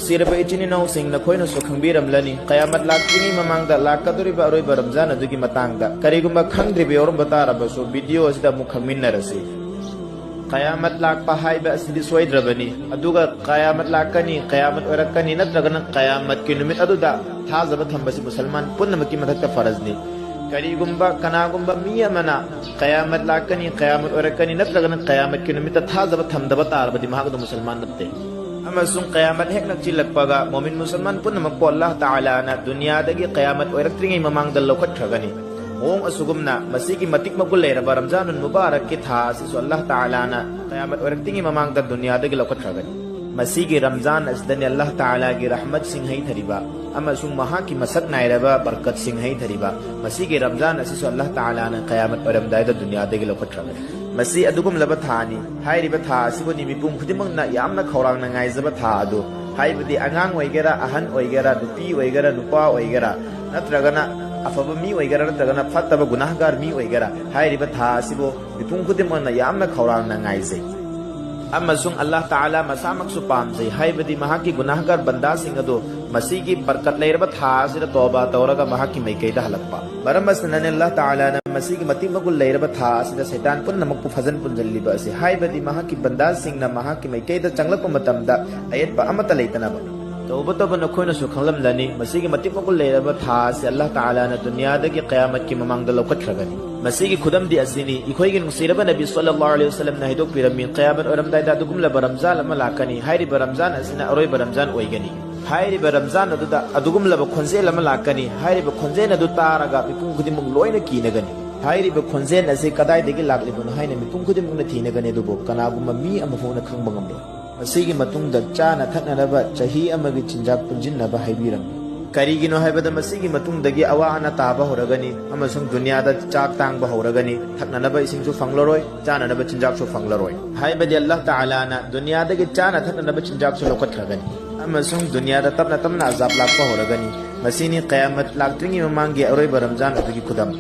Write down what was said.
नुसीरब इचिन इनाउसिंग नखोइना सु खंगबिरमलनी क़यामत लाक्तिनी ममांगदा लाक्कदोरिबा अरोइबा Ramzan अदुगी मतांगदा करिगुंबा खंगद्रिबे Aurum बताराबसु video असिदा मु खंगमिन्नरसि क़यामत लाक्पा हाइबा असिदि सोइद्रबनी अदुगा क़यामत लाक्कनी क़यामत ओरक्कनी नत्रगना क़यामत की नुमित अदुदा थाजब थंबसि मुसलमान पुन्नमकी मथक्ता फरजनी करिगुंबा कनागुंबा मी अमना क़यामत लाक्कनी क़यामत ओरक्कनी नत्रगना क़यामत की नुमित थाजब थंदब तारबदि महागद मुसलमान नत्ते अमसुंग क़यामत हेक नक्चिलक्पगा मोमिन मुसलमान पुन्नमक अल्लाह ताला ना दुनियादगी क़यामत ओरक्त्रिंगै ममांगदा लौखट्रगनी मोंग असुगुमना मसीगी मतिक मगुल लेरबा रमजानुल मुबारक की था सिसु अल्लाह ताला ना क़यामत ओरक्तिंगै ममांगदा दुनियादगी लौखट्रगनी मसीगी रमजान असदनि अल्लाह ताला की रहमत सिंहै थरिबा अमसुंग महा की मसक नायरबा बरकत सिंहै थरिबा मसीगी रमजान असिसु अल्लाह ताला ना क़यामत ओरमदायदा दुनियादगी लौखट्रगनी मसी अदुगुम लब थानी हाइरिबा था सिबुनि मिपुम खुदिमंगना यामना खौरांगना ngaizaba था अदु हाइबदि आंगांग ओइगेरा अहन ओइगेरा नुपी ओइगेरा नुपा ओइगेरा नत्रगना अफब मी ओइगेरा नत्रगना फत्तब गुनाहगार मी ओइगेरा हाइरिबा था सिबो मिपुम खुदिमंगना यामना खौरांगना ngaizai अमसुंग अल्लाह ताला मसामकसु पामजै हाइबदि महाकी गुनाहगार बंदा सिंह अदो मसीगी बरकत लेरबा था सिदा तौबा तौरगा महाकी मैकैदा हलकपा मरमसनने अल्लाह ताला ना मसीगी मति मगुल लेरबा था सिदा शैतान पुन्नमक पु फजन पुंजल्लिबा असे हाइबदि महाकी बंदा सिंह ना महाकी मैकैदा चंगलप मतमदा अयतबा अमत लेतनबा तौबा तौबा नखोइना सु खंगलमलनी मसीगी मति मगुल लेरबा था से अल्लाह ताला ना दुनियादगी क़यामत की ममांगदा लौखट्रगनी मसीगी खुदमदि असिनी इखोइगी नुसीरबा नबी सल्लल्लाहु अलैहि वसल्लम ना हिदोक पिरमी क़यामत ओरमदायदा दुगुमलबा रमजान अमा लाकनी हाइरिबा रमजान असिना अरोइबा रमजान ओइगनी हाइरिबा रमजान अदुदा अदुगुमलबा खोंजेल अमा लाकनी हाइरिबा खोंजेन अदु तारगा मिपुम खुदिमुग लोइना कीनगनी हाइरिबा खोंजेन असे कदाइदगी लाक्लिबनो हाइना मिपुम खुदिमुगना थीनगनी अदुबो कनागुम्बा मी अमफोना खंगबा ngam मसीगी मतुंगदा चाना थकनरबा चही अमगी चिंजाक पुंजिनबा हाइबिरमी करिगिनो हाइबदा मसीगी मतुंगदगी अवा अना ताबा होरगनी अमसुंग दुनियादा चाक तांगबा होरगनी थकननबा इसिंगसु फंगलरोय चाननबा चिंजाकसु फंगलरोय हाइबदि अल्लाह ताला ना दुनियादगी चाना थकननबा चिंजाकसु लौखट्रगनी अमसुंग दुनियादा तपना तपना अजाब लाक्पा होरगनी मसीनी क़यामत लाक्त्रिंगी ममांगी अरोइबा रमजान अदुगी खुदम